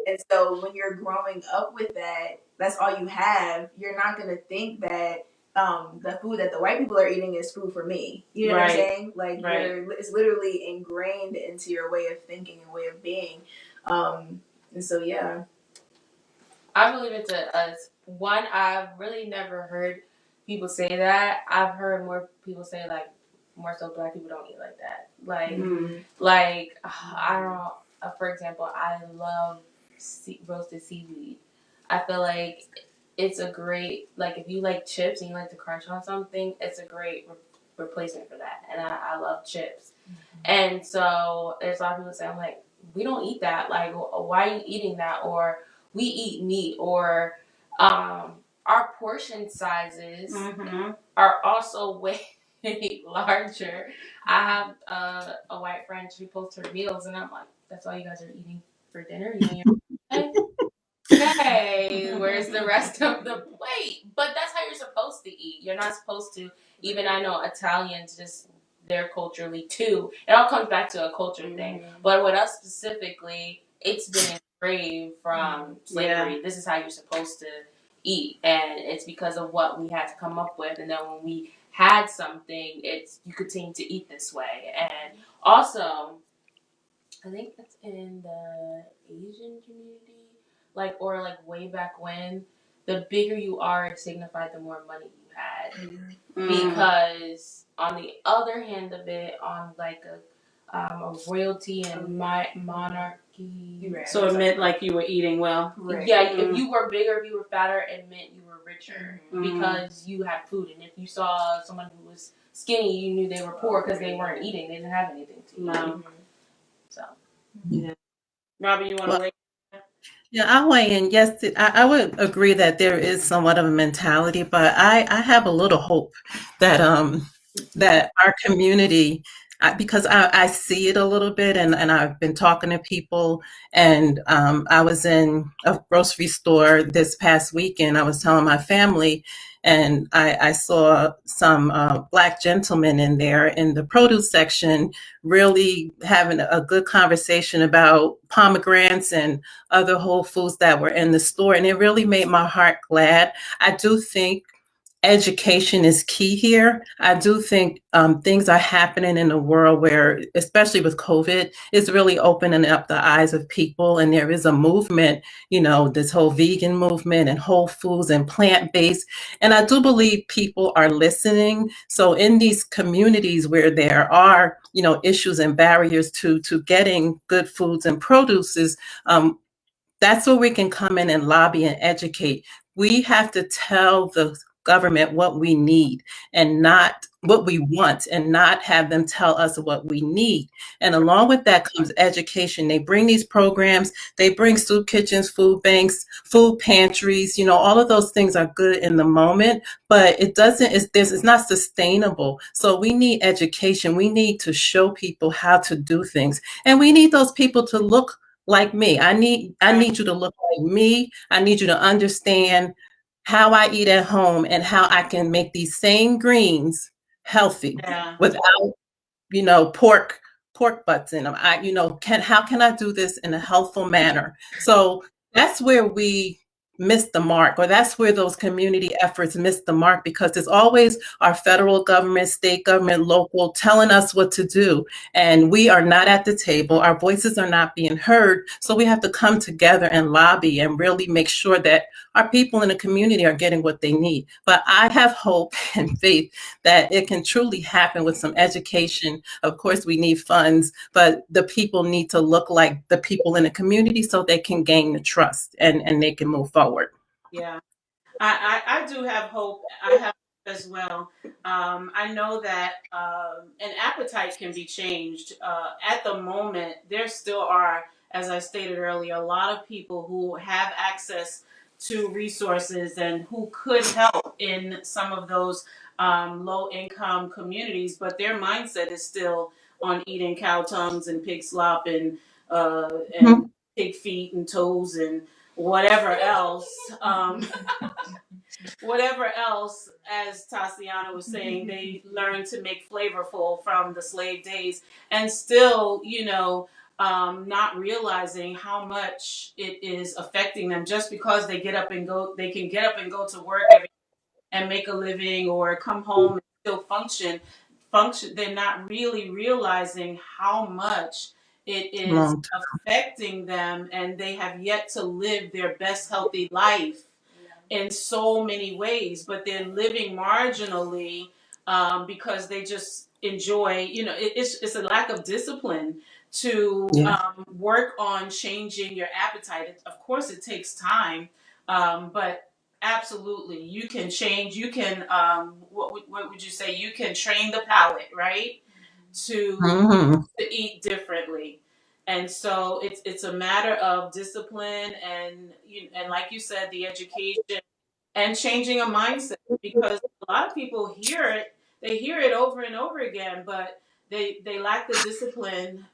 Speaker 4: And so when you're growing up with that, that's all you have. You're not gonna think that the food that the white people are eating is food for me. You know what I'm saying? Like it's literally ingrained into your way of thinking and way of being. And so yeah.
Speaker 2: I believe it's one. I've really never heard people say that. I've heard more people say, like, more so black people don't eat like that. I don't know. For example, I love roasted seaweed. I feel like it's a great, like, if you like chips and you like to crunch on something, it's a great replacement for that. And I love chips. And so there's a lot of people say, I'm like, we don't eat that. Like, why are you eating that? Or we eat meat. Or our portion sizes are also way larger. I have a white friend. She posts her meals, and I'm like, that's all you guys are eating for dinner? Okay, where's the rest of the plate? But that's how you're supposed to eat. You're not supposed to, even I know Italians, just they're culturally too. It all comes back to a culture thing. But with us specifically, it's been engraved from slavery. Yeah. This is how you're supposed to eat. And it's because of what we had to come up with. And then when we had something, you continue to eat this way. And also, I think that's in the Asian community, or way back when, the bigger you are, it signified the more money you had. Because on the other hand of it, on a royalty and monarchy,
Speaker 1: so it meant like you were eating well.
Speaker 2: Right. Yeah, if you were bigger, if you were fatter, it meant you were richer because you had food. And if you saw someone who was skinny, you knew they were poor because they weren't eating. They didn't have anything to eat.
Speaker 1: No.
Speaker 2: So,
Speaker 1: yeah. Robbie, you want to weigh?
Speaker 3: Yeah, I'll weigh in. Yes, I would agree that there is somewhat of a mentality, but I have a little hope that that our community, because I see it a little bit, and I've been talking to people, and I was in a grocery store this past weekend. I was telling my family, and I saw some Black gentlemen in there in the produce section, really having a good conversation about pomegranates and other whole foods that were in the store. And it really made my heart glad. I do think education is key here. I do think things are happening in the world where, especially with COVID, it's really opening up the eyes of people. And there is a movement, this whole vegan movement and whole foods and plant-based. And I do believe people are listening. So in these communities where there are, issues and barriers to getting good foods and produces, that's where we can come in and lobby and educate. We have to tell the government what we need and not what we want, and not have them tell us what we need. And along with that comes education. They bring these programs, they bring soup kitchens, food banks, food pantries, all of those things are good in the moment, but it's not sustainable. So we need education. We need to show people how to do things. And we need those people to look like me. I need you to look like me. I need you to understand how I eat at home and how I can make these same greens healthy
Speaker 1: Yeah.
Speaker 3: without, pork butts in them. How can I do this in a healthful manner? So that's where we miss the mark, or that's where those community efforts miss the mark, because it's always our federal government, state government, local telling us what to do. And we are not at the table. Our voices are not being heard. So we have to come together and lobby and really make sure that our people in the community are getting what they need. But I have hope and faith that it can truly happen with some education. Of course, we need funds, but the people need to look like the people in the community so they can gain the trust and they can move forward.
Speaker 1: Yeah. I do have hope. I have hope as well. I know that an appetite can be changed. At the moment, there still are, as I stated earlier, a lot of people who have access to resources and who could help in some of those low income communities, but their mindset is still on eating cow tongues and pig slop and
Speaker 3: Mhm.
Speaker 1: pig feet and toes and whatever else. Whatever else, as Tatiana was saying, they learned to make flavorful from the slave days, and still, not realizing how much it is affecting them just because they can get up and go to work and make a living or come home and still function. They're not really realizing how much it is
Speaker 3: Long
Speaker 1: affecting them, and they have yet to live their best healthy life in so many ways, but they're living marginally because they just enjoy, it's a lack of discipline to
Speaker 3: Yeah.
Speaker 1: work on changing your appetite. Of course, it takes time, but absolutely, you can change. You can, what would you say? You can train the palate, right? To
Speaker 3: Hmm.
Speaker 1: eat differently. And so it's a matter of discipline and like you said, the education and changing a mindset, because a lot of people hear it over and over again, but they lack the discipline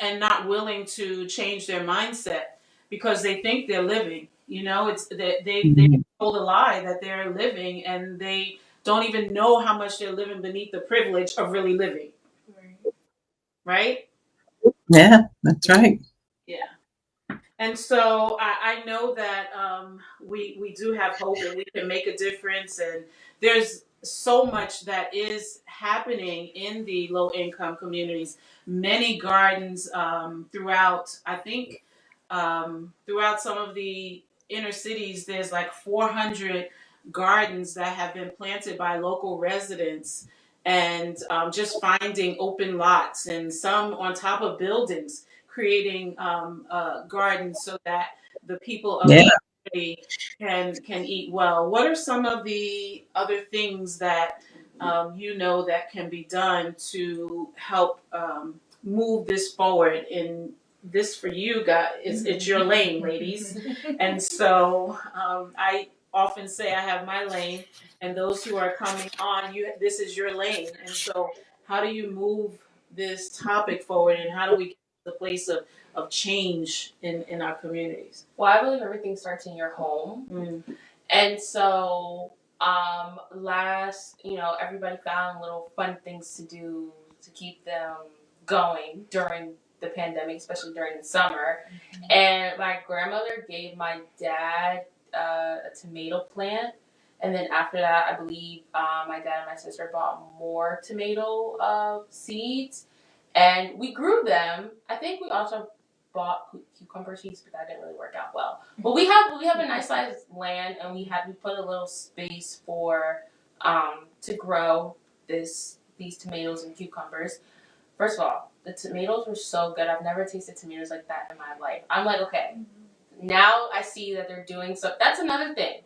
Speaker 1: and not willing to change their mindset because they think they're living. It's they told a lie that they're living, and they don't even know how much they're living beneath the privilege of really living. Right?
Speaker 3: Yeah, that's right.
Speaker 1: Yeah. And so I know that we do have hope and we can make a difference. And there's so much that is happening in the low income communities. Many gardens throughout, I think, throughout some of the inner cities, there's like 400 gardens that have been planted by local residents, and just finding open lots and some on top of buildings, creating gardens so that the people of
Speaker 3: Yeah.
Speaker 1: the community can eat well. What are some of the other things that that can be done to help move this forward? In this for you guys, it's your lane, ladies, and so I often say I have my lane, and those who are coming on, this is your lane, and so how do you move this topic forward, and how do we get to the place of change in our communities?
Speaker 2: Well, I believe everything starts in your home.
Speaker 1: Mm.
Speaker 2: And so, everybody found little fun things to do to keep them going during the pandemic, especially during the summer. And my grandmother gave my dad a tomato plant, And then after that, I believe my dad and my sister bought more tomato seeds, and we grew them. I think we also bought cucumber seeds, but that didn't really work out well. But we have a nice sized land, and we put a little space for to grow these tomatoes and cucumbers. First of all, the tomatoes were so good. I've never tasted tomatoes like that in my life. I'm like, okay, now I see that they're doing so. That's another thing.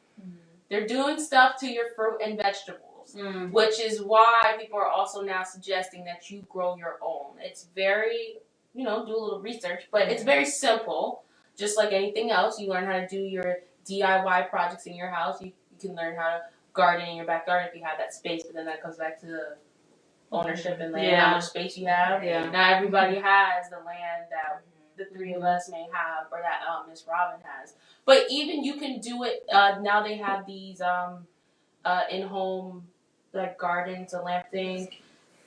Speaker 2: They're doing stuff to your fruit and vegetables, which is why people are also now suggesting that you grow your own. It's very, do a little research, but it's very simple. Just like anything else, you learn how to do your DIY projects in your house. You can learn how to garden in your backyard if you have that space, but then that comes back to the ownership and land, how much space you have.
Speaker 1: Yeah.
Speaker 2: Not everybody has the land that the three of us may have, or that Miss Robin has. But even you can do it. Now they have these in-home like gardens, a lamp thing.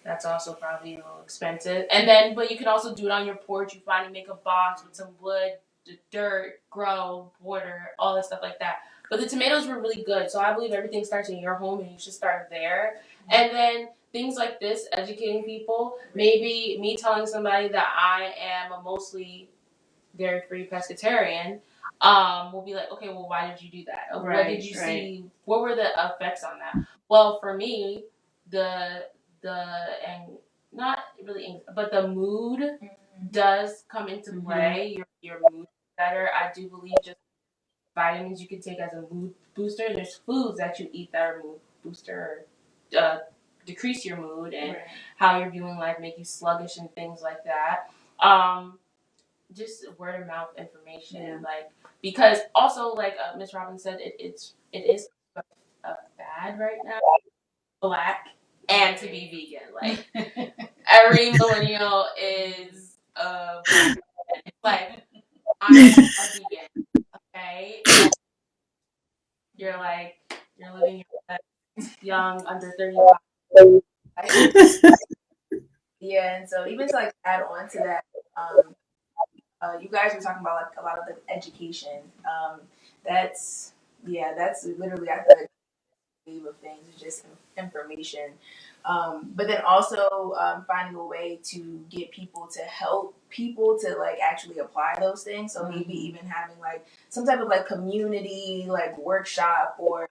Speaker 2: That's also probably a little expensive. But you can also do it on your porch. You finally make a box with some wood, the dirt, grow, water, all that stuff like that. But the tomatoes were really good, so I believe everything starts in your home, and you should start there. And then things like this, educating people. Maybe me telling somebody that I am a mostly dairy-free pescatarian, will be like, okay, well, why did you do that? What did you see? What were the effects on that? Well, for me, and not really, but the mood does come into play. Your mood is better. I do believe just vitamins you can take as a mood booster. There's foods that you eat that are mood booster, decrease your mood and how you're viewing life, make you sluggish and things like that. Just word of mouth information, because also like Miss Robin said, it is a fad right now, Black and to be vegan. Like every millennial is Black. Like I'm a vegan, okay? And you're living your best, young, under 35.
Speaker 4: Yeah, and so even to like add on to that, you guys were talking about like a lot of the education. That's literally I feel like of things is just information. But then also finding a way to get people to help people to like actually apply those things. So maybe even having like some type of like community like workshop or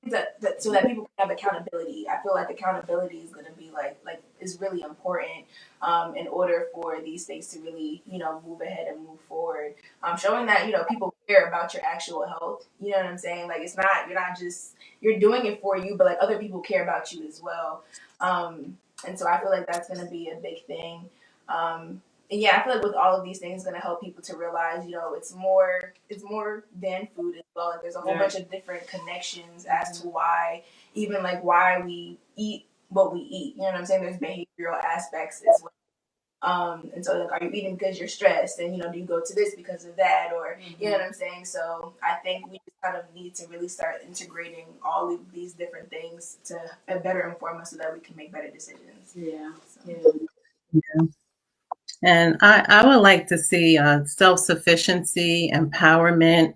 Speaker 4: so that people can have accountability. I feel like accountability is going to be like is really important in order for these things to really move ahead and move forward. Showing that people care about your actual health. You know what I'm saying? Like you're not just you're doing it for you, but like other people care about you as well. And so I feel like that's going to be a big thing. And yeah, I feel like with all of these things, it's going to help people to realize, it's more than food as well. Like there's a whole bunch of different connections as to why we eat what we eat. You know what I'm saying? There's behavioral aspects as well. And so like, are you eating because you're stressed? And, do you go to this because of that? Or, you know what I'm saying? So I think we just kind of need to really start integrating all of these different things to better inform us so that we can make better decisions.
Speaker 1: Yeah.
Speaker 4: So.
Speaker 3: Yeah. And I would like to see self-sufficiency, empowerment,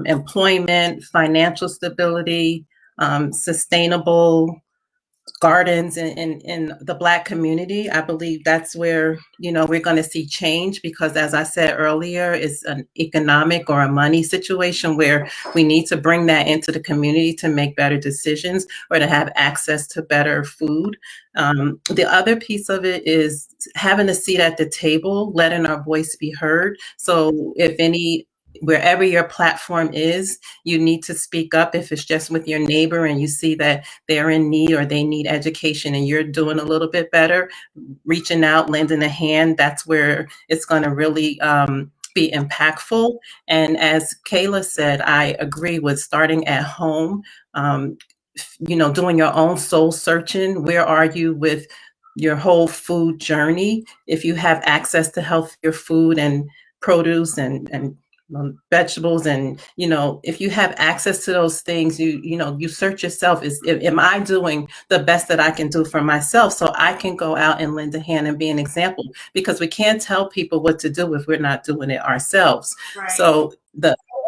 Speaker 3: employment, financial stability, sustainable gardens in the Black community. I believe that's where, we're going to see change because, as I said earlier, it's an economic or a money situation where we need to bring that into the community to make better decisions or to have access to better food. The other piece of it is having a seat at the table, letting our voice be heard. So wherever your platform is, you need to speak up. If it's just with your neighbor and you see that they're in need or they need education and you're doing a little bit better, reaching out, lending a hand, that's where it's going to really be impactful. And as Kayla said, I agree with starting at home, doing your own soul searching. Where are you with your whole food journey? If you have access to healthier food and produce and vegetables, and if you have access to those things, you search yourself, am I doing the best that I can do for myself so I can go out and lend a hand and be an example? Because we can't tell people what to do if we're not doing it ourselves.
Speaker 1: Right.
Speaker 3: So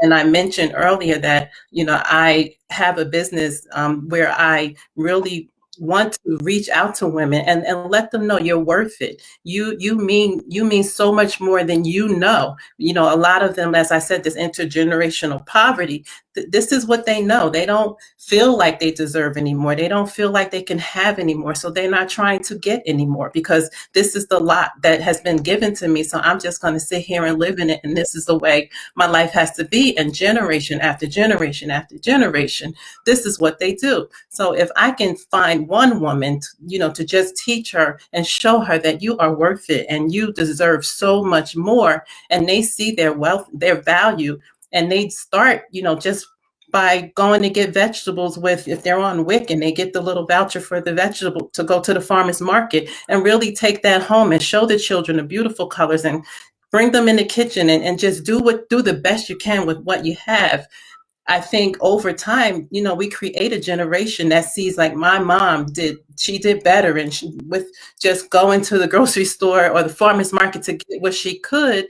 Speaker 3: And I mentioned earlier that, I have a business where I really want to reach out to women and let them know you're worth it. You mean so much more than you know. A lot of them, as I said, this intergenerational poverty, this is what they know. They don't feel like they deserve anymore. They don't feel like they can have anymore. So they're not trying to get anymore because this is the lot that has been given to me. So I'm just going to sit here and live in it. And this is the way my life has to be. And generation after generation after generation, this is what they do. So if I can find one woman, to just teach her and show her that you are worth it and you deserve so much more, and they see their wealth, their value, and they start, just by going to get vegetables with, if they're on WIC and they get the little voucher for the vegetable to go to the farmer's market and really take that home and show the children the beautiful colors and bring them in the kitchen and just do the best you can with what you have. I think over time, we create a generation that sees like my mom did. She did better, and with just going to the grocery store or the farmer's market to get what she could,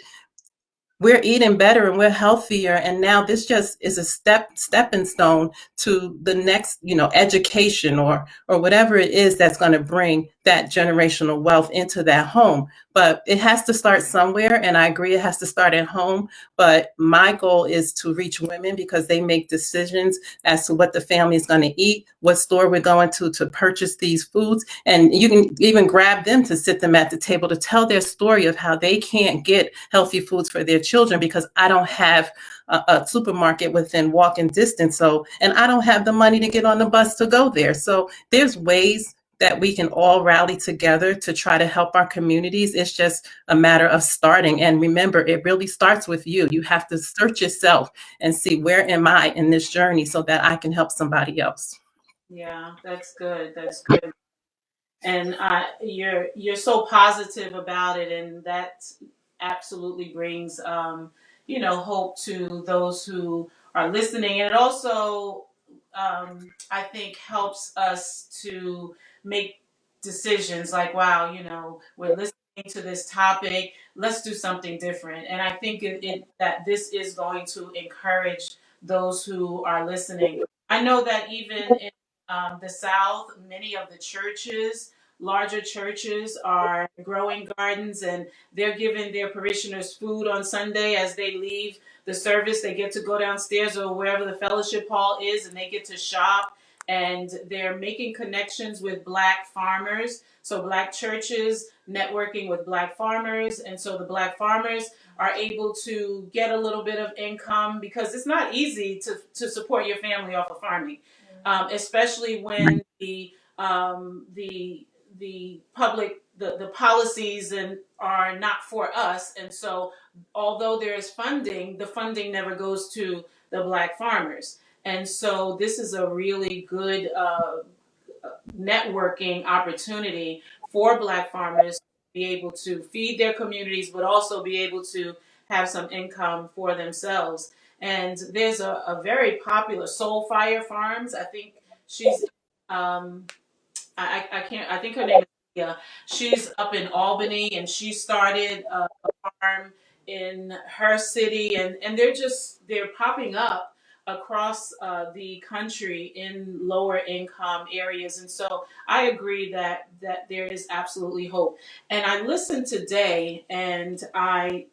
Speaker 3: we're eating better and we're healthier, and now this just is a stepping stone to the next, education or whatever it is that's going to bring that generational wealth into that home. But it has to start somewhere, and I agree it has to start at home. But my goal is to reach women because they make decisions as to what the family is going to eat, what store we're going to purchase these foods, and you can even grab them to sit them at the table to tell their story of how they can't get healthy foods for their children because I don't have a supermarket within walking distance. So, and I don't have the money to get on the bus to go there. So there's ways that we can all rally together to try to help our communities. It's just a matter of starting. And remember, it really starts with you. You have to search yourself and see, where am I in this journey so that I can help somebody else.
Speaker 1: Yeah, that's good. That's good. And you're so positive about it, and that absolutely brings hope to those who are listening, and it also I think helps us to make decisions like, wow, we're listening to this topic, let's do something different. And I think that this is going to encourage those who are listening. I know that even in the South, many of the churches, larger churches, are growing gardens, and they're giving their parishioners food on Sunday as they leave the service. They get to go downstairs or wherever the fellowship hall is, and they get to shop. And they're making connections with Black farmers. So Black churches networking with Black farmers, and so the Black farmers are able to get a little bit of income, because it's not easy to support your family off of farming, especially when the public, the policies and are not for us. And so although there is funding, the funding never goes to the Black farmers. And so this is a really good networking opportunity for Black farmers to be able to feed their communities, but also be able to have some income for themselves. And there's a very popular Soul Fire Farms. I think she's I can't, I think her name is Leah. She's up in Albany, and she started a farm in her city, and they're popping up across the country in lower income areas. And so I agree that there is absolutely hope. And I listened today, and I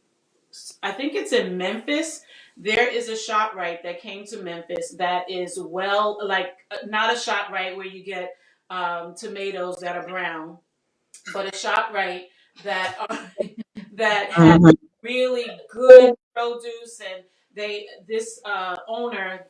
Speaker 1: think it's in Memphis. There is a ShopRite that came to Memphis that is, well, like, not a ShopRite where you get tomatoes that are brown, but a ShopRite that that has
Speaker 3: Mhm.
Speaker 1: really good produce. And this owner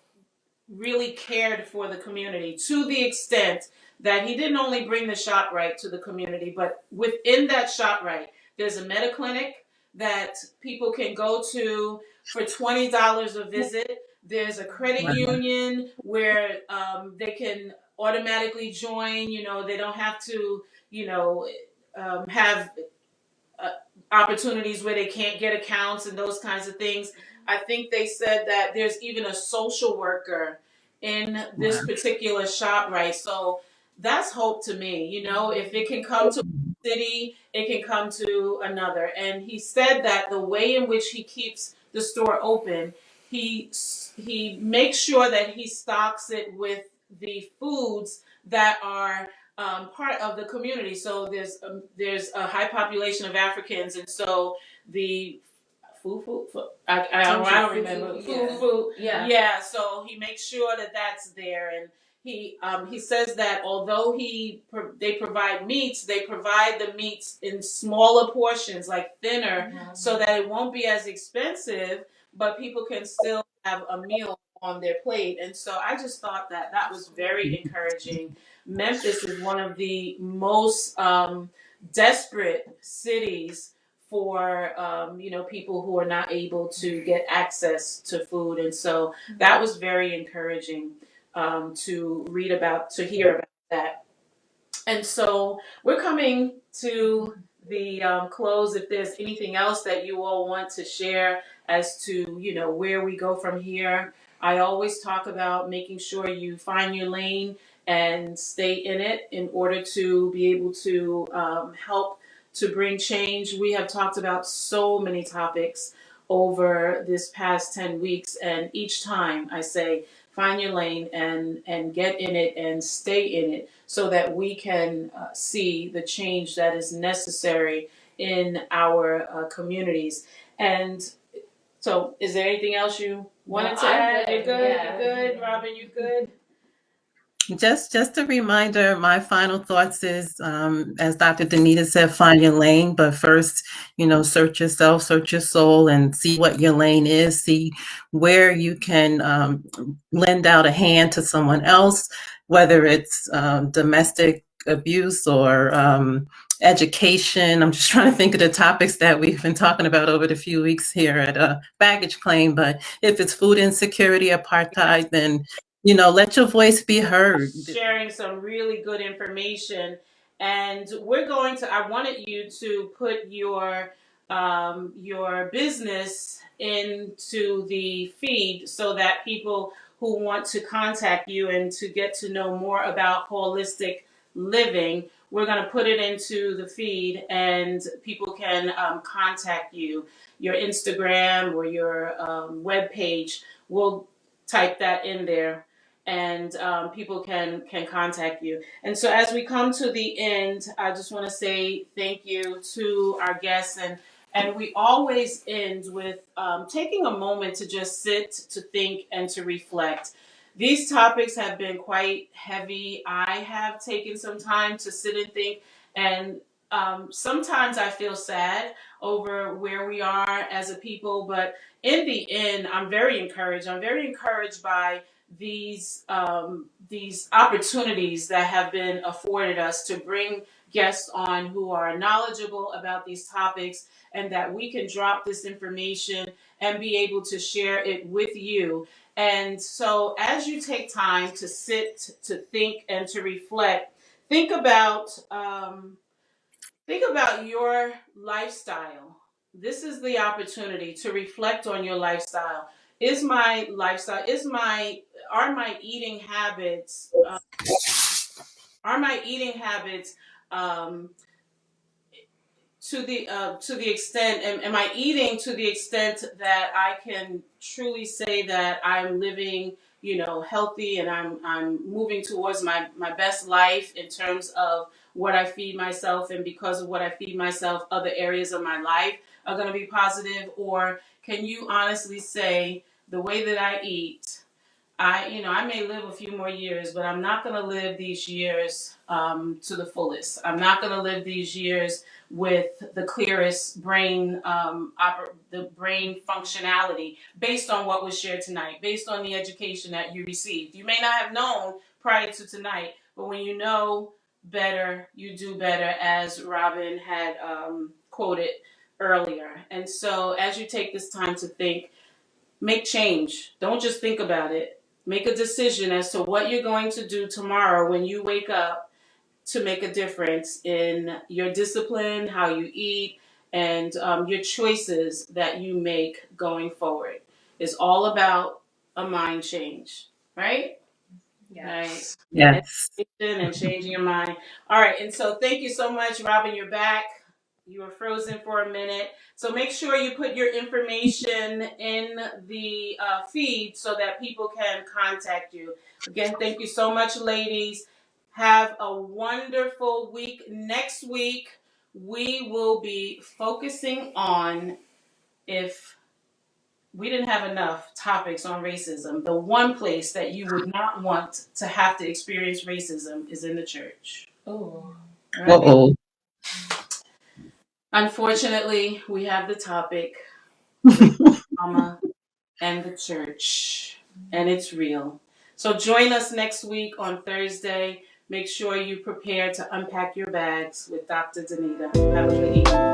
Speaker 1: really cared for the community, to the extent that he didn't only bring the ShopRite to the community, but within that ShopRite, there's a meta clinic that people can go to for $20 a visit. There's a credit
Speaker 3: Wow.
Speaker 1: union where they can automatically join. They don't have to, have uh, opportunities where they can't get accounts and those kinds of things. I think they said that there's even a social worker in this
Speaker 3: Wow.
Speaker 1: particular shop, right? So that's hope to me. If it can come to a city, it can come to another. And he said that the way in which he keeps the store open he he makes sure that he stocks it with the foods that are part of the community. So there's a high population of Africans, and so the I don't remember. Yeah. So he makes sure that that's there, and he says that although they provide meats, they provide the meats in smaller portions, like thinner, so that it won't be as expensive, but people can still have a meal on their plate. And so I just thought that that was very encouraging. Memphis is one of the most desperate cities for people who are not able to get access to food, and so that was very encouraging to hear about that. And so we're coming to the close. If there's anything else that you all want to share as to where we go from here, I always talk about making sure you find your lane and stay in it in order to be able to help to bring change. We have talked about so many topics over this past 10 weeks, and each time I say find your lane and get in it and stay in it so that we can see the change that is necessary in our communities. And so, is there anything else you wanted to add? You're good. Yeah. You're good, Robin. You good?
Speaker 3: Just a reminder, my final thoughts is, as Dr. Danita said, find your lane, but first, search yourself, search your soul, and see what your lane is, see where you can lend out a hand to someone else, whether it's domestic abuse or education. I'm just trying to think of the topics that we've been talking about over the few weeks here at Baggage Claim, but if it's food insecurity, apartheid, then let your voice be heard.
Speaker 1: Sharing some really good information. And I wanted you to put your business into the feed so that people who want to contact you and to get to know more about holistic living, we're going to put it into the feed and people can contact you. Your Instagram or your web page, we'll type that in there and people can contact you. And so as we come to the end, I just want to say thank you to our guests, and we always end with taking a moment to just sit, to think, and to reflect. These topics have been quite heavy. I have taken some time to sit and think, and sometimes I feel sad over where we are as a people, but in the end, I'm very encouraged. I'm very encouraged by these opportunities that have been afforded us to bring guests on who are knowledgeable about these topics, and that we can drop this information and be able to share it with you. And so as you take time to sit, to think, and to reflect, think about your lifestyle. This is the opportunity to reflect on your lifestyle. Is my lifestyle, are my eating habits, um, to the extent, am I eating to the extent that I can truly say that I'm living, healthy, and I'm moving towards my best life in terms of what I feed myself, and because of what I feed myself, other areas of my life are going to be positive? Or can you honestly say the way that I eat, I may live a few more years, but I'm not going to live these years to the fullest. I'm not going to live these years with the clearest the brain functionality based on what was shared tonight, based on the education that you received. You may not have known prior to tonight, but when you know better, you do better, as Robin had quoted earlier. And so as you take this time to think, make change. Don't just think about it. Make a decision as to what you're going to do tomorrow when you wake up to make a difference in your discipline, how you eat, and your choices that you make going forward. It's all about a mind change, right?
Speaker 2: Yes.
Speaker 1: Right.
Speaker 3: Yes.
Speaker 1: Education and changing your mind. All right. And so thank you so much, Robin. You're back. You were frozen for a minute. So make sure you put your information in the feed so that people can contact you. Again, thank you so much, ladies. Have a wonderful week. Next week, we will be focusing on, if we didn't have enough topics on racism, the one place that you would not want to have to experience racism is in the church.
Speaker 2: Oh.
Speaker 1: Right?
Speaker 3: Uh-oh.
Speaker 1: Unfortunately, we have the topic Mama and the church, and it's real. So join us next week on Thursday. Make sure you prepare to unpack your bags with Dr. Danita. Have a good evening.